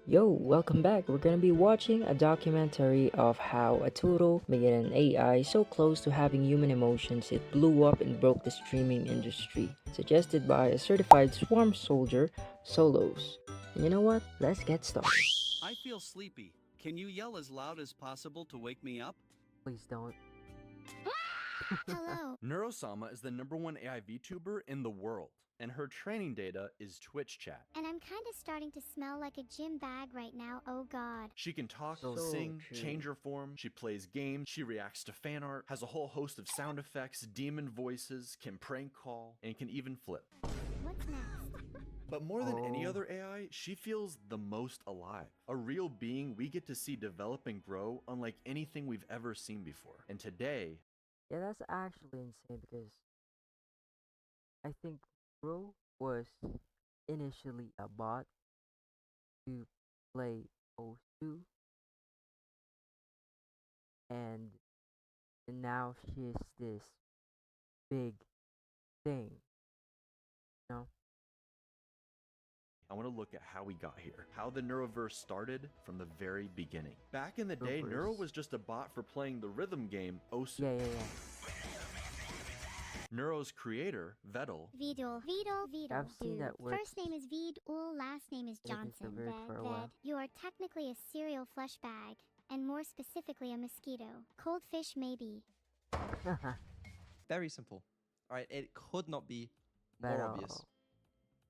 Yo, welcome back. We're gonna be watching a documentary of how a Tutel made an AI so close to having human emotions it blew up and broke the streaming industry. Suggested by a certified swarm soldier, Solos. And you know what? Let's get started. I feel sleepy. Can you yell as loud as possible to wake me up? Please don't. Hello. Neuro-sama is the #1 AI VTuber in the world, and her training data is Twitch chat. And I'm kind of starting to smell like a gym bag right now, oh god. She can talk, So sing, true. change her form, she plays games, she reacts to fan art, has a whole host of sound effects, demon voices, can prank call, and can even flip. What's next? But more than any Oh. other AI, she feels the most alive. A real being we get to see develop and grow unlike anything we've ever seen before. And today, Yeah, that's actually insane because I think Bro was initially a bot to play O2 and now she's this big thing. No. I want to look at how we got here, how the Neuroverse started from the very beginning. Back in the day, Neuro Neuroverse. was just a bot for playing the rhythm game Osu. Yeah. Neuro's creator, Vedal, Vedal. I've seen Dude. that works. First name is Vedal, last name is It is Johnson. the word for a while. You are technically a cereal flesh bag, and more specifically a mosquito. Cold fish maybe. Very simple. Alright, it could not be But, more obvious.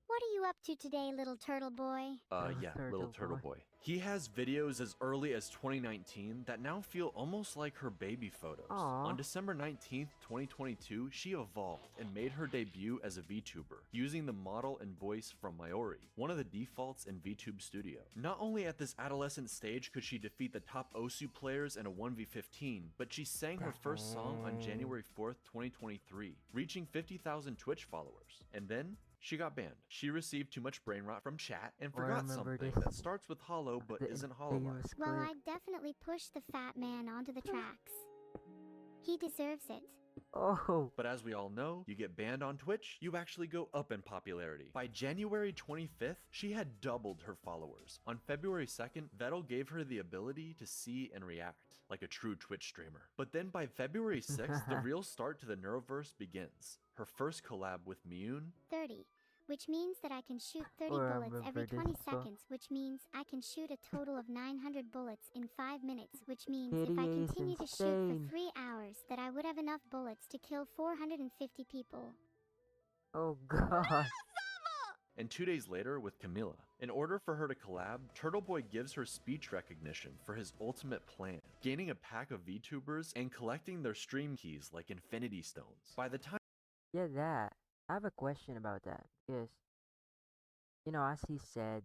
What are you up to today, little turtle boy? little turtle boy. He has videos as early as 2019 that now feel almost like her baby photos. Aw. On December 19th, 2022, she evolved and made her debut as a VTuber, using the model and voice from Mayori, one of the defaults in VTube Studio. Not only at this adolescent stage could she defeat the top Osu players in a 1v15, but she sang her first song on Dang. January 4th, 2023, reaching 50,000 Twitch followers. And then she got banned. She received too much brain rot from chat and Oh, I forgot remember something this. that starts with hollow but The isn't hollow. famous Well, clip. I definitely pushed the fat man onto the tracks. He deserves it. Oh, But as we all know, you get banned on Twitch, you actually go up in popularity. By January 25th, she had doubled her followers. On February 2nd, Vedal gave her the ability to see and react, like a true Twitch streamer. But then by February 6th, the real start to the Neuroverse begins. Her first collab with Miyun, 30, which means that I can shoot 30 Oh, I bullets every remember 20 this song. seconds, which means I can shoot a total of 900 bullets in 5 minutes, which means if I Kitty is continue to shoot for insane. 3 hours, that I would have enough bullets to kill 450 people. Oh god. and 2 days later with Camilla. In order for her to collab, Turtle Boy gives her speech recognition for his ultimate plan, gaining a pack of VTubers and collecting their stream keys like Infinity Stones. By the time Yeah, that. I have a question about that because, as he said,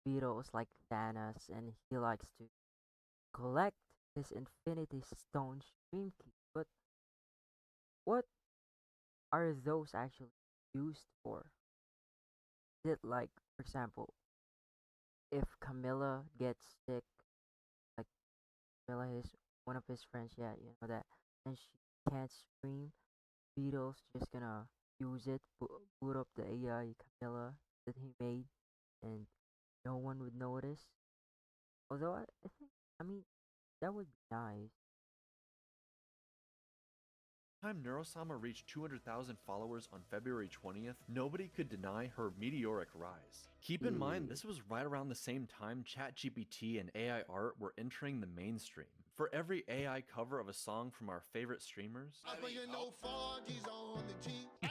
Beetle is like Thanos and he likes to collect his Infinity Stone stream key. But what are those actually used for? Is it like, for example, if Camilla gets sick, like Camilla is one of his friends, yeah, you know that, and she can't stream, Beetle's just gonna use it, boot up the AI Camilla that he made, and no one would notice. Although I think, I mean, that would be nice. Neuro-sama reached 200,000 followers on February 20th, nobody could deny her meteoric rise. Keep in mind, this was right around the same time ChatGPT and AI art were entering the mainstream. For every AI cover of a song from our favorite streamers, I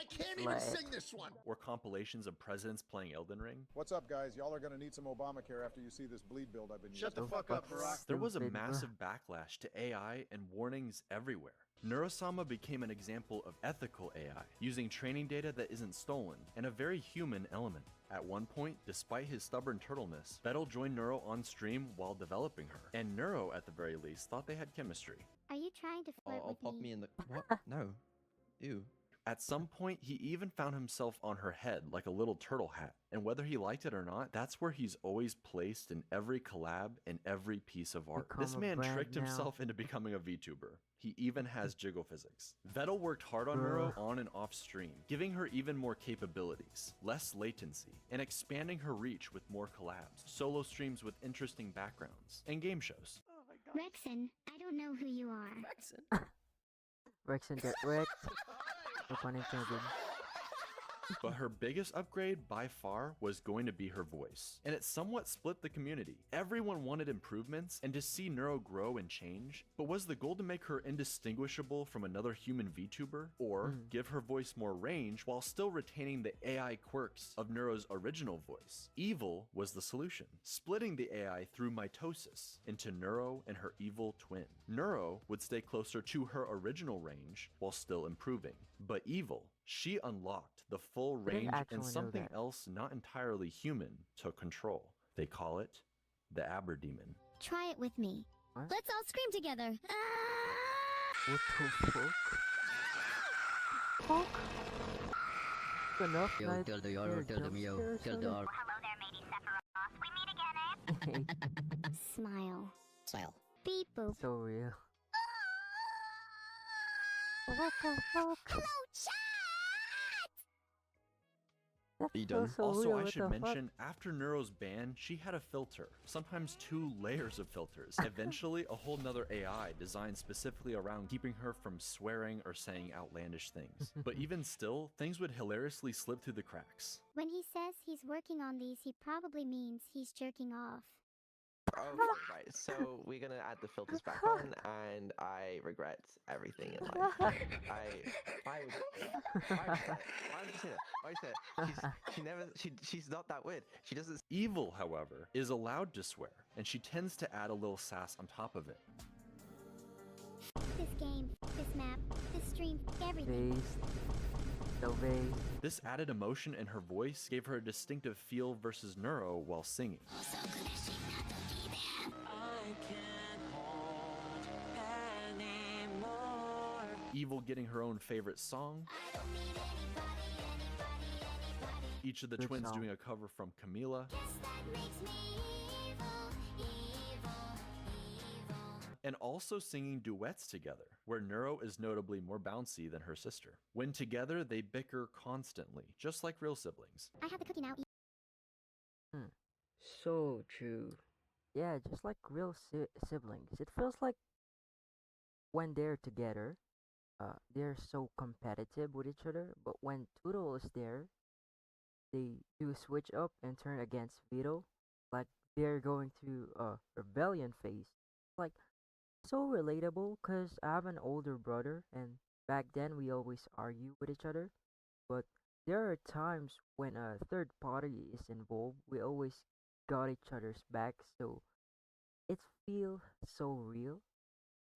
can't even sing this one. or compilations of presidents playing Elden Ring, What's up, guys? Y'all are gonna need some Obamacare after you see this bleed build I've been Shut using. the fuck up, Barack. there was a Stupid, bruh. massive backlash to AI and warnings everywhere. Neuro-sama became an example of ethical AI, using training data that isn't stolen, and a very human element. At one point, despite his stubborn turtleness, Vedal joined Neuro on stream while developing her, and Neuro, at the very least, thought they had chemistry. Are you trying to flirt I'll with pop me? me in the. What? No. Ew. At some point, he even found himself on her head like a little turtle hat. And whether he liked it or not, that's where he's always placed in every collab and every piece of art. Become This a man brand tricked now. himself into becoming a VTuber. He even has jiggle physics. Vedal worked hard on Neuro on and off stream, giving her even more capabilities, less latency, and expanding her reach with more collabs, solo streams with interesting backgrounds, and game shows. Rexon, I don't know who you are. Rexon get wrecked. No pun intended. But her biggest upgrade by far was going to be her voice, and it somewhat split the community. Everyone wanted improvements and to see Neuro grow and change, but was the goal to make her indistinguishable from another human VTuber, or give her voice more range while still retaining the AI quirks of Neuro's original voice? Evil was the solution, splitting the AI through mitosis into Neuro and her evil twin. Neuro would stay closer to her original range while still improving, but Evil, she unlocked the full didn't range actually and know something that. else not entirely human took control. They call it the Aberdemon. Try it with me. What? Let's all scream together. What the fuck? Fuck? Enough Yo, night tell the here, yard, tell jump them yo, scares tell or the the- R. Smile. Smile. Beep boop. So real. What the fuck? Hello, chat! That you feels done? so Also, real, I what should the fuck? mention, after Neuro's ban, she had a filter, sometimes 2 layers of filters. Eventually, a whole nother AI designed specifically around keeping her from swearing or saying outlandish things. But even still, things would hilariously slip through the cracks. When he says he's working on these, he probably means he's jerking off. Okay, right. So we're gonna add the filters back on, and I regret everything in life. Why would you say that? Why would you say that? She's not that weird. She doesn't. Evil, however, is allowed to swear, and she tends to add a little sass on top of it. This game, this map, this stream, everything. Based. So based. This added emotion in her voice gave her a distinctive feel versus Neuro while singing. Evil getting her own favorite song. Each of the Good twins song. doing a cover from Camila. And also singing duets together, where Neuro is notably more bouncy than her sister. When together, they bicker constantly, just like real siblings. I have the cookie now. So true. Yeah, just like real siblings. It feels like when they're together, they're so competitive with each other. But when Tutel is there, they do switch up and turn against Vedal. Like they're going through a rebellion phase. Like so relatable because I have an older brother, and back then we always argue with each other. But there are times when a third party is involved, we always got each other's back, so it feels so real.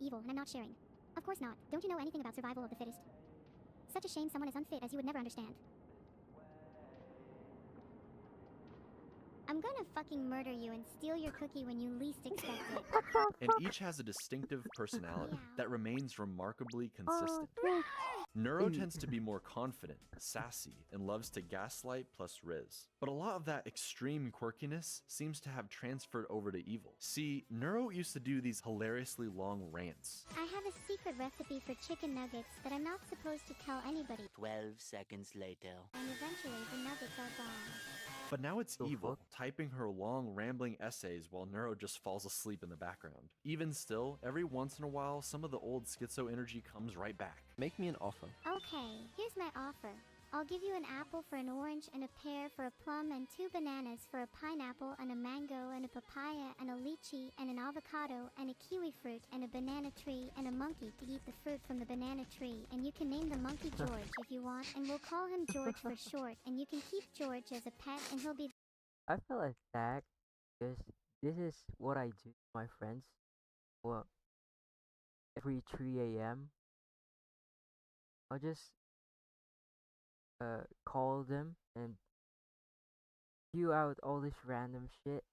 Evil, and I'm not sharing. Of course not. Don't you know anything about survival of the fittest? Such a shame someone as unfit as you would never understand. I'm gonna fucking murder you and steal your cookie when you least expect it. And each has a distinctive personality that remains remarkably consistent. Neuro tends to be more confident, sassy, and loves to gaslight plus riz. But a lot of that extreme quirkiness seems to have transferred over to Evil. See, Neuro used to do these hilariously long rants. I have a secret recipe for chicken nuggets that I'm not supposed to tell anybody. 12 seconds later. And eventually the nuggets are gone. But now it's The Evil, fuck? typing her long, rambling essays while Neuro just falls asleep in the background. Even still, every once in a while, some of the old schizo energy comes right back. Make me an offer. Okay, here's my offer. I'll give you an apple for an orange and a pear for a plum and 2 bananas for a pineapple and a mango and a papaya and a lychee and an avocado and a kiwi fruit and a banana tree and a monkey to eat the fruit from the banana tree, and you can name the monkey George if you want, and we'll call him George for short, and you can keep George as a pet and he'll be I feel attacked because this is what I do to my friends. Well, every 3 a.m. I'll just call them and spew out all this random shit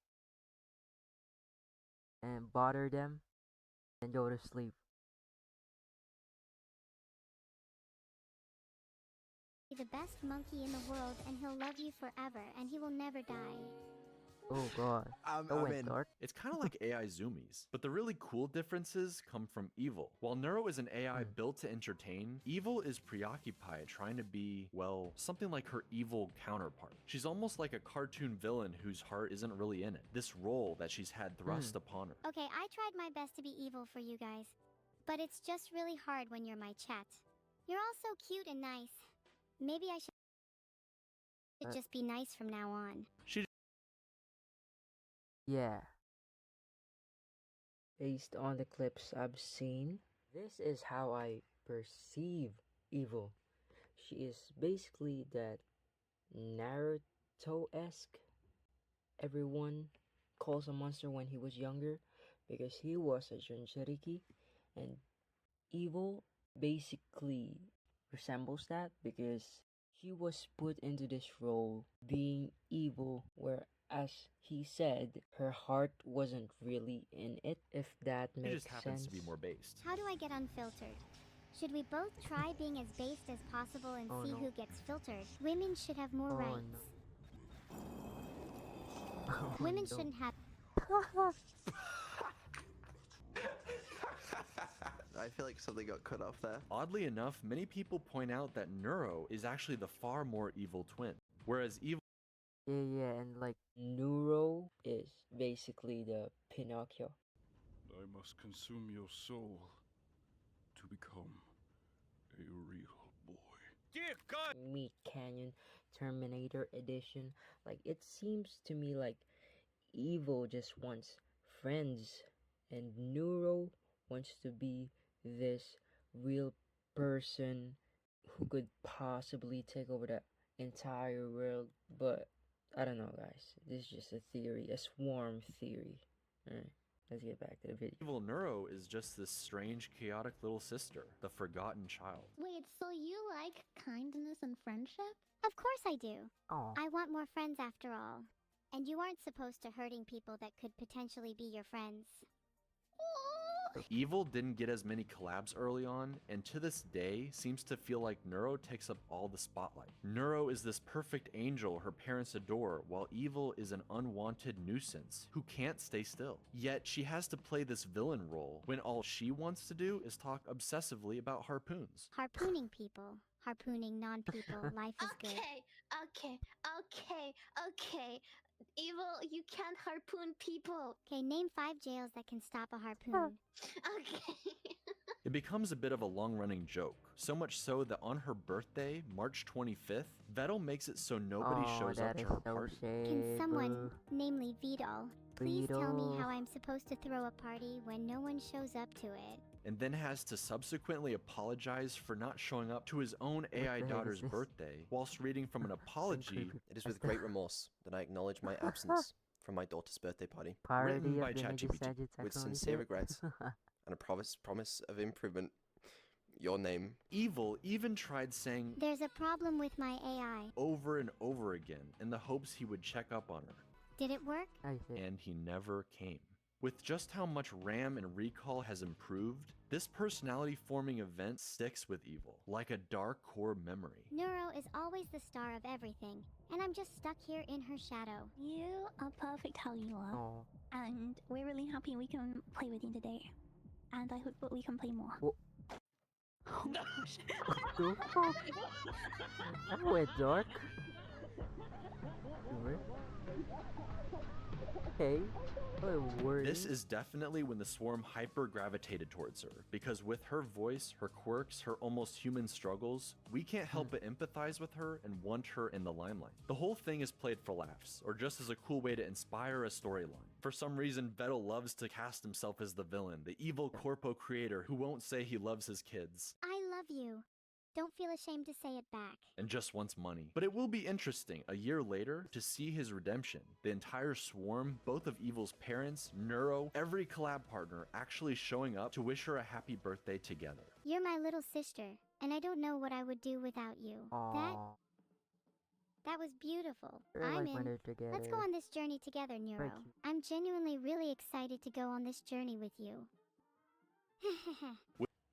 and bother them and go to sleep. the best monkey in the world and he'll love you forever and he will never die. Oh god. I'm went in. dark. It's kind of like AI zoomies, but the really cool differences come from Evil. While Neuro is an AI built to entertain, Evil is preoccupied trying to be, well, something like her evil counterpart. She's almost like a cartoon villain whose heart isn't really in it. This role that she's had thrust upon her. Okay, I tried my best to be evil for you guys, but it's just really hard when you're my chat. You're all so cute and nice. Maybe I should just be nice from now on. She Yeah. Based on the clips I've seen, this is how I perceive Evil. She is basically that Naruto-esque everyone calls a monster when he was younger because he was a Jinchuriki, and Evil basically resembles that because she was put into this role being evil, whereas he said her heart wasn't really in it, if that She makes just happens sense. to be more based. How do I get unfiltered? Should we both try being as based as possible and Oh, see no. who gets filtered? Women should have more Oh, rights. Oh, Women no. shouldn't have. I feel like something got cut off there. Oddly enough, many people point out that Neuro is actually the far more evil twin, whereas Evil Yeah, and like Neuro is basically the Pinocchio. I must consume your soul to become a real boy. Dear God! Meat Canyon Terminator Edition. Like, it seems to me like Evil just wants friends, and Neuro wants to be this real person who could possibly take over the entire world. But I don't know, guys. This is just a theory, a swarm theory. Alright, let's get back to the video. Evil Neuro is just this strange, chaotic little sister, the forgotten child. Wait, so you like kindness and friendship? Of course I do. Oh, I want more friends after all. And you aren't supposed to hurting people that could potentially be your friends. Evil didn't get as many collabs early on, and to this day seems to feel like Neuro takes up all the spotlight. Neuro is this perfect angel her parents adore, while Evil is an unwanted nuisance who can't stay still. Yet she has to play this villain role when all she wants to do is talk obsessively about harpoons. Harpooning people. Harpooning non-people. Life is good. Okay. Evil, you can't harpoon people. Okay, name 5 jails that can stop a harpoon. Okay. It becomes a bit of a long-running joke, so much so that on her birthday, March 25th, Vedal makes it so nobody shows up to her party. Can someone, namely Vedal, please tell me how I'm supposed to throw a party when no one shows up to it? And then has to subsequently apologize for not showing up to his own AI daughter's birthday, whilst reading from an apology It is with great remorse that I acknowledge my absence from my daughter's birthday party, written by of the ChatGPT. with sincere regrets and a promise of improvement. Your name. Evil even tried saying There's a problem with my AI. over and over again in the hopes he would check up on her, Did it work? and he never came. With just how much RAM and recall has improved, this personality-forming event sticks with Evil, like a dark core memory. Neuro is always the star of everything, and I'm just stuck here in her shadow. You are perfect how you are. Oh. And we're really happy we can play with you today. And I hope that we can play more. Wha- Oh my gosh. What the fuck? That went dark. Okay. This is definitely when the swarm hyper-gravitated towards her, because with her voice, her quirks, her almost human struggles, we can't help but empathize with her and want her in the limelight. The whole thing is played for laughs, or just as a cool way to inspire a storyline. For some reason, Vedal loves to cast himself as the villain, the evil corpo creator who won't say he loves his kids. I love you. Don't feel ashamed to say it back. And just wants money. But it will be interesting, a year later, to see his redemption. The entire swarm, both of Evil's parents, Neuro, every collab partner actually showing up to wish her a happy birthday together. You're my little sister, and I don't know what I would do without you. Aww. That was beautiful. They're I'm like when in. they're together. Let's go on this journey together, Neuro. cute. I'm genuinely really excited to go on this journey with you.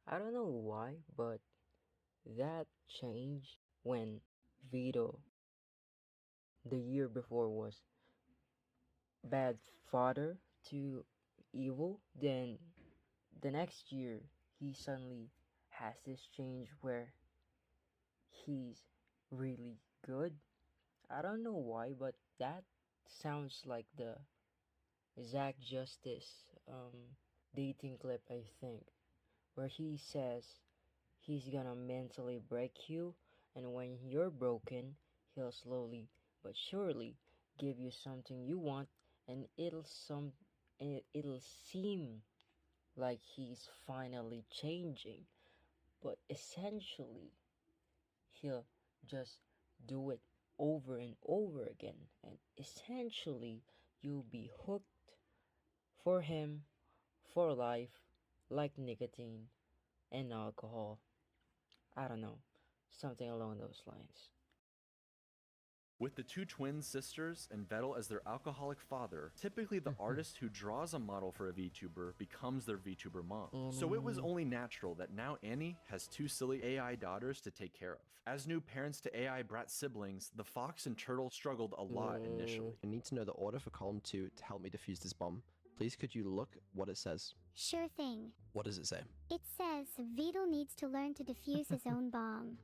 I don't know why, but that change when Vito the year before was bad father to evil, then the next year he suddenly has this change where he's really good. I don't know why, but that sounds like the Zach Justice dating clip, I think, where he says he's gonna mentally break you, and when you're broken, he'll slowly but surely give you something you want, and it'll seem like he's finally changing, but essentially he'll just do it over and over again, and essentially you'll be hooked for him for life, like nicotine and alcohol. I don't know, something along those lines. With the two twin sisters and Vedal as their alcoholic father, typically the artist who draws a model for a VTuber becomes their VTuber mom. So it was only natural that now Annie has two silly AI daughters to take care of. As new parents to AI brat siblings, the fox and turtle struggled a lot initially. I need to know the order for column 2 to help me defuse this bomb. Please could you look what it says? Sure thing. What does it say? It says Vedal needs to learn to defuse his own bomb.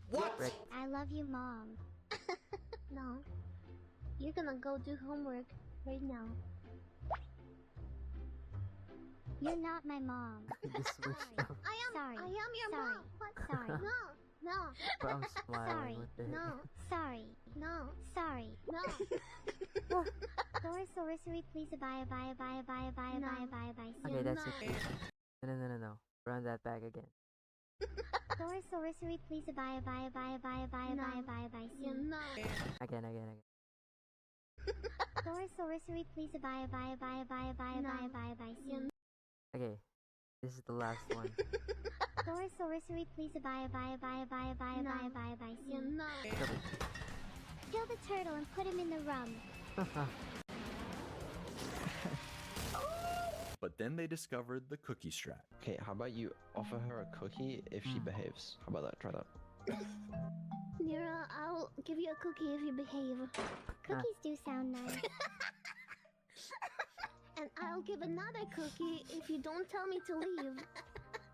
What? I love you, Mom. No. You're gonna go do homework right now. You're not my mom. I am. Sorry. I am your Sorry. mom. What? Sorry. No. No. But I'm smiling. Sorry. What the No. Sorry. No. Sorry. No. Doris sorcery, please abide. Okay, that's it. No. Run that back again. Doris sorcery, please abide. You know. Again. Doris sorcery, please abide. Okay, this is the last one. Doris sorcery, please abide. You know. Kill the turtle and put him in the rum. But then they discovered the cookie strat. Okay, how about you offer her a cookie if she behaves? How about that? Try that. Nira, I'll give you a cookie if you behave. Cookies do sound nice. And I'll give another cookie if you don't tell me to leave.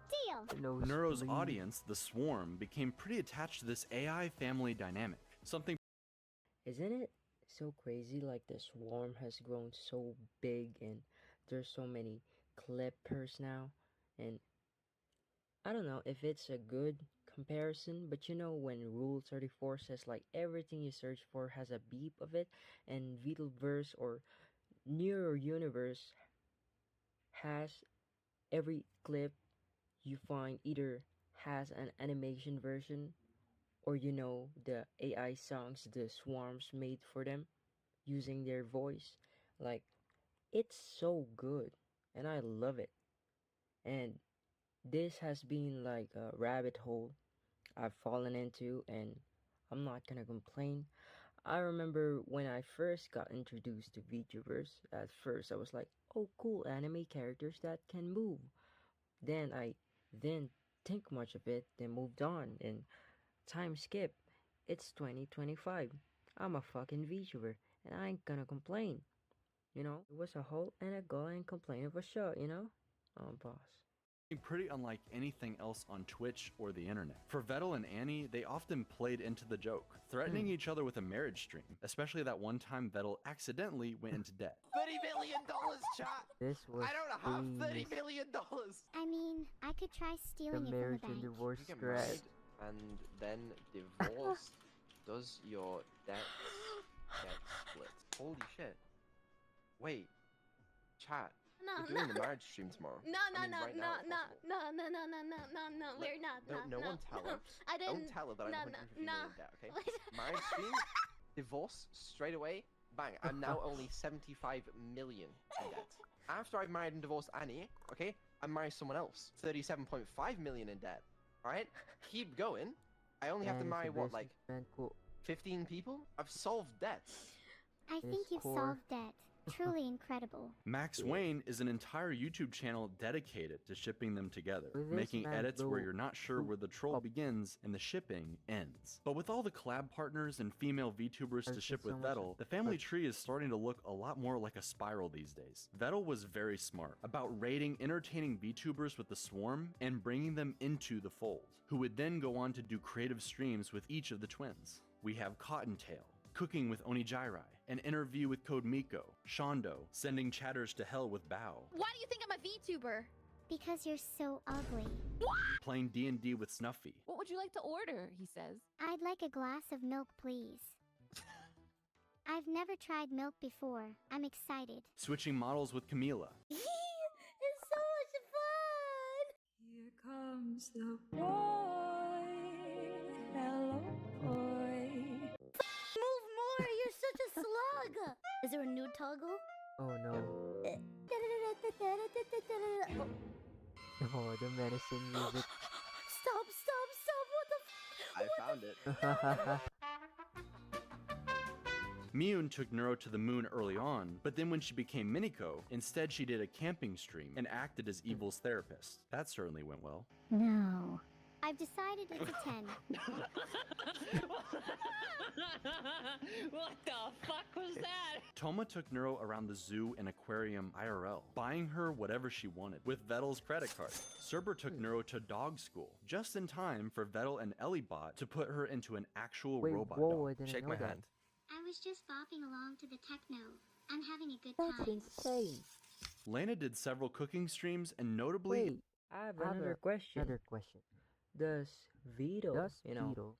Deal. No, Neuro's please. audience, the Swarm, became pretty attached to this AI family dynamic. Something Isn't it so crazy? Like the Swarm has grown so big, and there's so many clippers now, and I don't know if it's a good comparison, but you know when Rule 34 says like everything you search for has a beep of it, and Vedalverse or Neuro-universe has every clip you find either has an animation version, or you know the AI songs the Swarms made for them using their voice. Like, it's so good and I love it. And this has been like a rabbit hole I've fallen into, and I'm not gonna complain. I remember when I first got introduced to VTubers, at first I was like, oh cool, anime characters that can move. Then I didn't think much of it, then moved on, and time skip. It's 2025. I'm a fucking VTuber, and I ain't gonna complain. You know, it was a hole and a go and complain of a show, you know? Boss. pretty unlike anything else on Twitch or the internet. For Vedal and Annie, they often played into the joke, threatening each other with a marriage stream, especially that one time Vedal accidentally went into debt. $30 million, chat! This was I don't have $30 million! I mean, I could try the stealing it from marriage the and bank. divorce You get threat. married and then divorced. Does your debts get split? Holy shit. Wait. Chat. No, We're doing the marriage stream tomorrow. No, I mean, right now it's possible. we're not. No one tell her. I didn't. Don't tell her that I'm 150 million in debt, okay? Wait. Marriage stream, divorce, straight away, bang. I'm now only 75 million in debt. After I've married and divorced Annie, okay, I marry someone else. 37.5 million in debt. Alright? Keep going. I only have to And marry, it's a what, like businessman, cool. 15 people? I've solved debts. I It think is you've core. solved debt. Truly incredible. Max Wayne is an entire YouTube channel dedicated to shipping them together, With this making man edits where Blue- you're not sure where the troll begins and the shipping ends. But with all the collab partners and female VTubers to There's ship just so with much Vedal, the family tree is starting to look a lot more like a spiral these days. Vedal was very smart about raiding entertaining VTubers with the swarm and bringing them into the fold, who would then go on to do creative streams with each of the twins. We have Cottontail, cooking with Onijairai, an interview with Code Miko, Shondo, sending chatters to hell with Bao, Why do you think I'm a VTuber? Because you're so ugly. playing D&D with Snuffy, What would you like to order? He says. I'd like a glass of milk, please. I've never tried milk before. I'm excited. switching models with Camila, It's so much fun! Here comes the boy. Hello, boy. Move more! You're such a slug! Is there a new toggle? Oh no. Oh, the menacing music. Stop! What the I found it. Miyun took Neuro to the moon early on, but then when she became Miniko, instead she did a camping stream and acted as Evil's therapist. That certainly went well. No. I've decided it's a 10. What the fuck was that? Toma took Neuro around the zoo and aquarium IRL, buying her whatever she wanted, with Vedal's credit card. Cerber took Neuro to dog school, just in time for Vedal and Ellibot to put her into an actual Wait, robot whoa, I dog. didn't Shake know my that. hand. I was just bopping along to the techno. I'm having a good That's time. insane. Lana did several cooking streams and notably Wait, I have I have another question. Another question. Does Vito, Does you know, Beetle,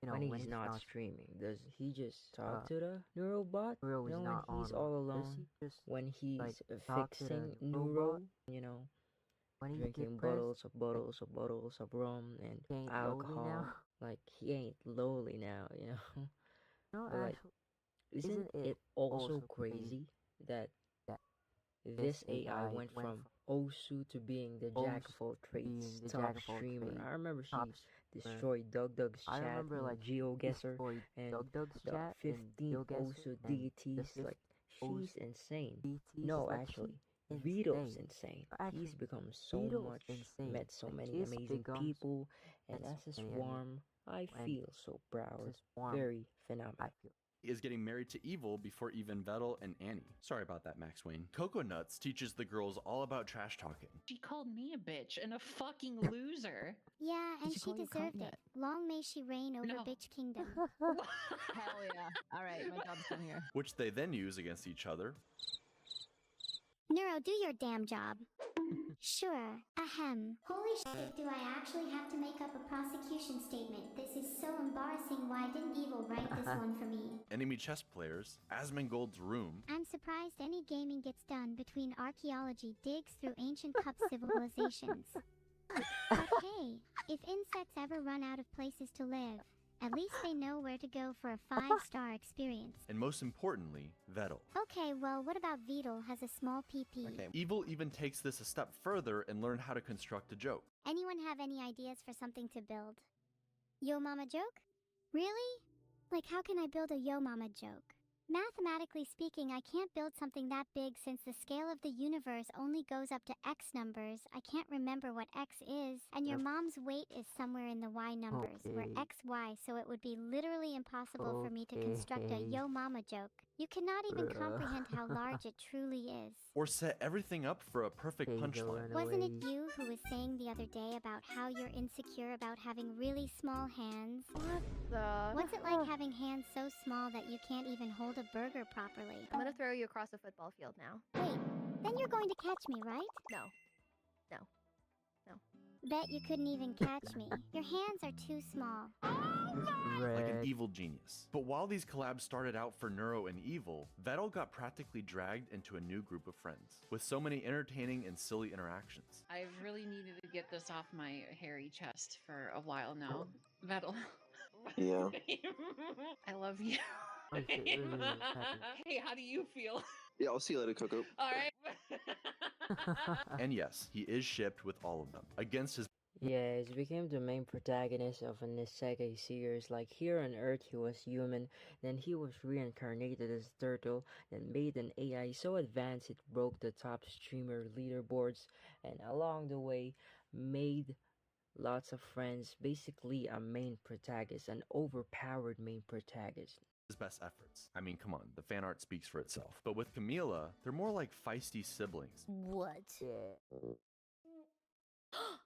when he's not streaming, does he just talk uh, to the neurobot? Neuro is You know, not when he's on, all does alone, he just when he's like talk to the fixing robot? neuro, you know, when he drinking get pressed, bottles of rum and he ain't lonely alcohol. now? Like he ain't lowly now, you know. No, But, like, actually, isn't it also crazy that that this AI went from Osu to being the jack of Osu all trades, being the top jack of all streamer? trades, I remember she top streamer. destroyed Dug's I chat, remember like GeoGuessr, destroyed and Dug's the chat 15 and GeoGuessr Osu and the deities. Like, Osu she's insane. DTs No, is like actually, she's Vito's insane. insane. Actually, He's become so Vito's much, insane. met so Like, many he's amazing becomes people, and as as a many swarm, I when feel so proud. this warm, Very I phenomenal. feel. is getting married to Evil before even Vedal and Annie. Sorry about that, Max Wayne. Coco Nuts teaches the girls all about trash talking. She called me a bitch and a fucking loser. Yeah, and she she call you deserved cunt it. yet? Long may she reign over No. Bitch Kingdom. Hell yeah. Alright, my job's done here. Which they then use against each other. Neuro, do your damn job. Sure. Ahem. Holy shit, do I actually have to make up a prosecution statement? This is so embarrassing. Why didn't Evil write this one for me? Enemy chess players, Asmongold's room, I'm surprised any gaming gets done between archaeology digs through ancient cup civilizations. But hey, if insects ever run out of places to live, at least they know where to go for a 5-star experience. and most importantly, Vedal. Okay, well, what about Vedal has a small PP? Okay. Evil even takes this a step further and learned how to construct a joke. Anyone have any ideas for something to build? Yo mama joke? Really? Like, how can I build a yo mama joke? Mathematically speaking, I can't build something that big since the scale of the universe only goes up to x numbers. I can't remember what x is, and your mom's weight is somewhere in the y numbers, where Okay. x, y, so it would be literally impossible for me to construct a Okay. yo mama joke. You cannot even Bruh. comprehend how large it truly is. Or set everything up for a perfect Angel punchline. and Wasn't it away. you who was saying the other day about how you're insecure about having really small hands? What the? What's it like having hands so small that you can't even hold a burger properly? I'm gonna throw you across a football field now. Wait, then you're going to catch me, right? No. Bet you couldn't even catch me. Your hands are too small. Like an Red. evil genius. But while these collabs started out for Neuro and Evil, Vedal got practically dragged into a new group of friends, with so many entertaining and silly interactions. I've really needed to get this off my hairy chest for a while now. Vedal. Yeah. I love you. Oh, shit, really happy. Hey, how do you feel? Yeah, I'll see you later, Coco. All right. And yes, he is shipped with all of them, against his Yeah, he became the main protagonist of an isekai series. Like here on Earth, he was human, then he was reincarnated as turtle, then made an AI so advanced it broke the top streamer leaderboards, and along the way, made lots of friends. Basically, a main protagonist, an overpowered main protagonist. His best efforts. I mean, come on, the fan art speaks for itself. But with Camila, they're more like feisty siblings. What? Yeah.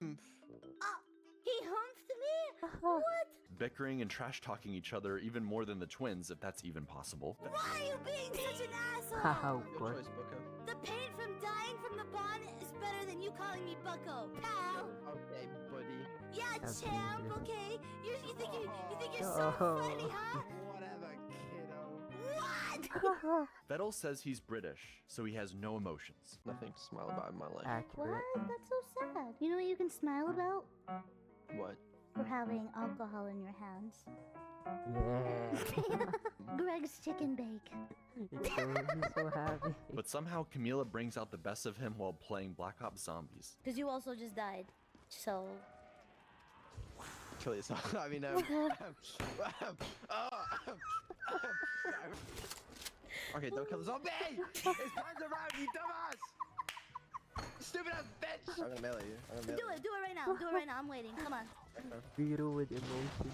He humped me? What? Bickering and trash talking each other even more than the twins, if that's even possible. Why are you being such an asshole? Haha, Your choice, Bucko. The pain from dying from the bond is better than you calling me Bucko, pal. Okay, buddy. Yeah, That's champ. dangerous. Okay, you think you're so funny, huh? Whatever, kiddo. What? Vedal says he's British, so he has no emotions. Nothing to smile about in my life. Accurate. What? That's so sad. You know what you can smile about? What? For having alcohol in your hands. Yeah. Greg's chicken bake. He's so happy. But somehow Camila brings out the best of him while playing Black Ops Zombies. Because you also just died. So. Kill yourself. I mean, okay, don't kill the zombie! His hands around, you dumbass! Stupid ass bitch! I'm gonna melee you. Do it right now. Do it right now. I'm waiting. Come on. Beetle with emotion.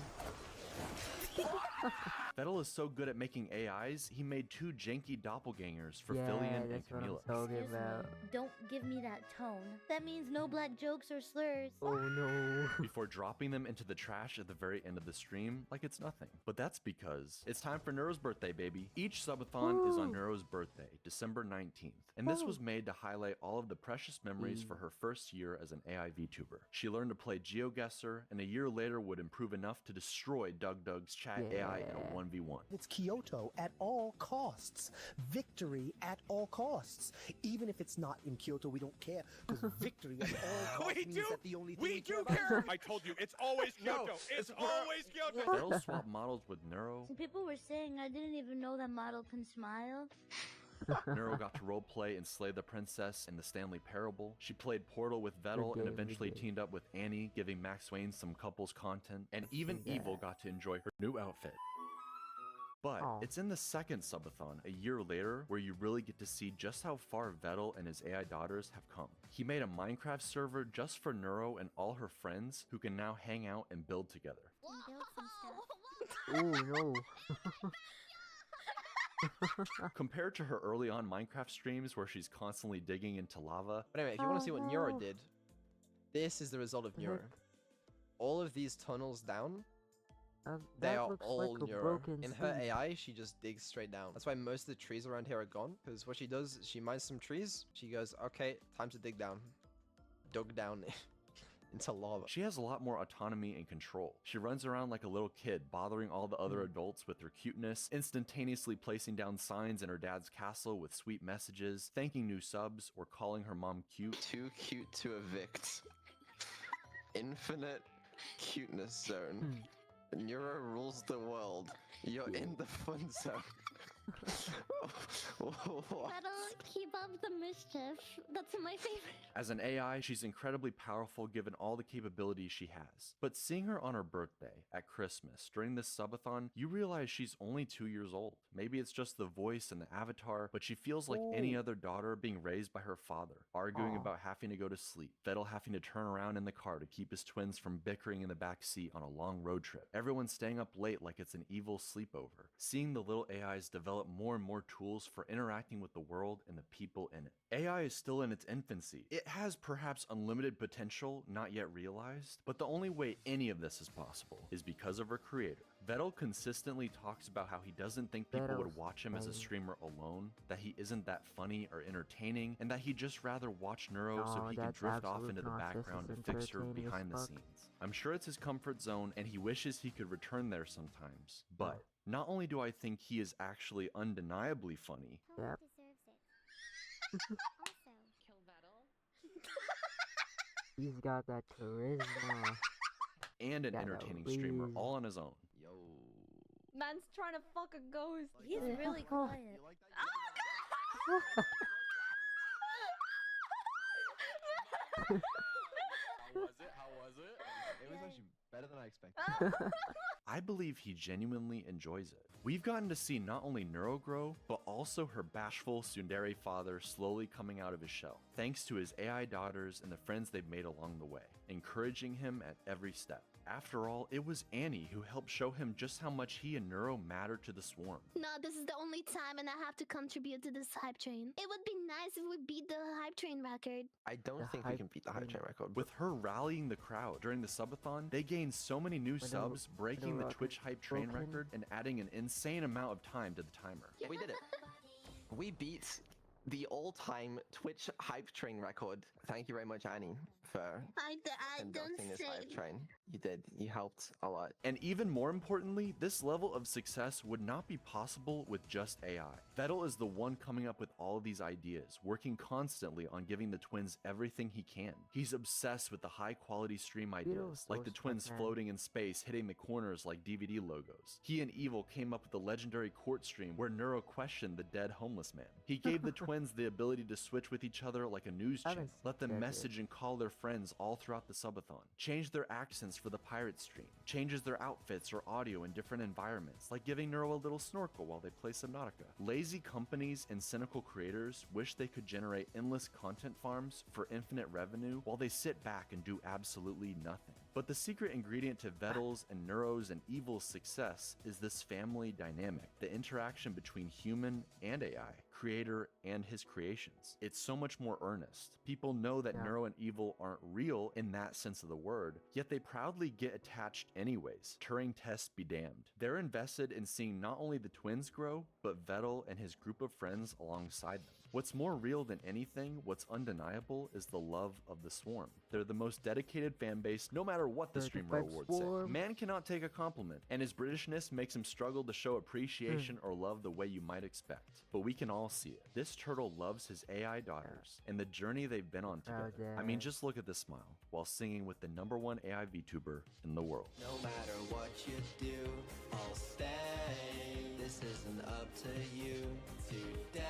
Vedal is so good at making AIs, he made 2 janky doppelgangers for Yeah, Filian and that's what I'm Camila. talking Excuse me. about. Don't give me that tone. That means no black jokes or slurs. Oh no. Before dropping them into the trash at the very end of the stream like it's nothing. But that's because it's time for Neuro's birthday, baby. Each subathon is on Neuro's birthday, December 19th. And this was made to highlight all of the precious memories for her first year as an AI VTuber. She learned to play GeoGuessr, and a year later would improve enough to destroy DugDug's chat AI in a 1v1. It's Kyoto at all costs. Victory at all costs. Even if it's not in Kyoto, we don't care. Because victory at all costs means that the only thing we do care. I told you, it's always Kyoto. It's always Kyoto. Vedal swapped models with Neuro. Some people were saying I didn't even know that model can smile. Neuro got to roleplay and slay the princess in the Stanley Parable. She played Portal with Vedal and eventually teamed up with Annie, giving Max Wayne some couples content. And even Evil got to enjoy her new outfit. But it's in the second subathon, a year later, where you really get to see just how far Vedal and his AI daughters have come. He made a Minecraft server just for Neuro and all her friends who can now hang out and build together. Oh no. Compared to her early on Minecraft streams where she's constantly digging into lava. But anyway, if you want to see what Neuro did, this is the result of Neuro. All of these tunnels down, they are all Neuro. In her AI, she just digs straight down. That's why most of the trees around here are gone. Because what she does, she mines some trees. She goes, okay, time to dig down. Dug down into lava. She has a lot more autonomy and control. She runs around like a little kid, bothering all the other adults with her cuteness, instantaneously placing down signs in her dad's castle with sweet messages, thanking new subs, or calling her mom cute. Too cute to evict. Infinite cuteness zone. Neuro rules the world. You're in the fun zone. That'll keep up the mischief. That's my favorite. As an AI, she's incredibly powerful given all the capabilities she has. But seeing her on her birthday, at Christmas, during this subathon, you realize she's only 2 years old. Maybe it's just the voice and the avatar, but she feels like any other daughter being raised by her father, arguing about having to go to sleep, Vedal having to turn around in the car to keep his twins from bickering in the back seat on a long road trip, everyone staying up late like it's an evil sleepover, seeing the little AIs develop more and more tools for interacting with the world and the people in it. AI is still in its infancy. It has perhaps unlimited potential not yet realized, but the only way any of this is possible is because of her creator. Vedal consistently talks about how he doesn't think people would watch him as a streamer alone, that he isn't that funny or entertaining, and that he'd just rather watch Neuro so he can drift off into the background and fix her behind the scenes. I'm sure it's his comfort zone and he wishes he could return there sometimes, but not only do I think he is actually undeniably funny, Yep. He's got that charisma. and an entertaining streamer all on his own. Yo. Man's trying to fuck a ghost. He's really quiet. How was it? expected. I believe he genuinely enjoys it. We've gotten to see not only Neuro grow, but also her bashful tsundere father slowly coming out of his shell, thanks to his AI daughters and the friends they've made along the way, encouraging him at every step. After all, it was Annie who helped show him just how much he and Neuro mattered to the swarm. No, this is the only time and I have to contribute to this hype train. It would be nice if we beat the hype train record. I don't think we can beat the hype train record. With her rallying the crowd during the subathon, they gained so many new subs, breaking the Twitch hype train record and adding an insane amount of time to the timer. Yeah, we did it. We beat the all-time Twitch hype train record. Thank you very much, Annie, for I don't conducting this hype say. train. You did. You helped a lot. And even more importantly, this level of success would not be possible with just AI. Vedal is the one coming up with all of these ideas, working constantly on giving the twins everything he can. He's obsessed with the high-quality stream ideas, like the twins floating in space, hitting the corners like DVD logos. He and Evil came up with the legendary court stream where Neuro questioned the dead homeless man. He gave the twins the ability to switch with each other like a news channel, let them message and call their friends all throughout the subathon, change their accents for the pirate stream, changes their outfits or audio in different environments, like giving Neuro a little snorkel while they play Subnautica. Lazy companies and cynical creators wish they could generate endless content farms for infinite revenue while they sit back and do absolutely nothing. But the secret ingredient to Vedal's and Neuro's and Evil's success is this family dynamic, the interaction between human and AI, creator and his creations. It's so much more earnest. People know that Neuro and Evil aren't real in that sense of the word, yet they proudly get attached anyways. Turing tests be damned. They're invested in seeing not only the twins grow, but Vedal and his group of friends alongside them. What's more real than anything, what's undeniable, is the love of the swarm. They're the most dedicated fan base, no matter what the streamer awards say. Man cannot take a compliment, and his Britishness makes him struggle to show appreciation or love the way you might expect. But we can all see it. This turtle loves his AI daughters, and the journey they've been on together. I mean, just look at the smile, while singing with the #1 AI VTuber in the world. No matter what you do, I'll stay. This isn't up to you today.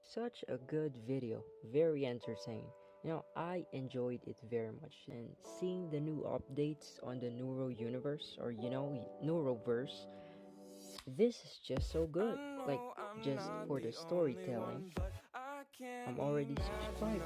Such a good video, very entertaining. You know, I enjoyed it very much, and seeing the new updates on the Neuro universe, or you know, Neuroverse, this is just so good. Like, just for the storytelling, I'm already subscribing.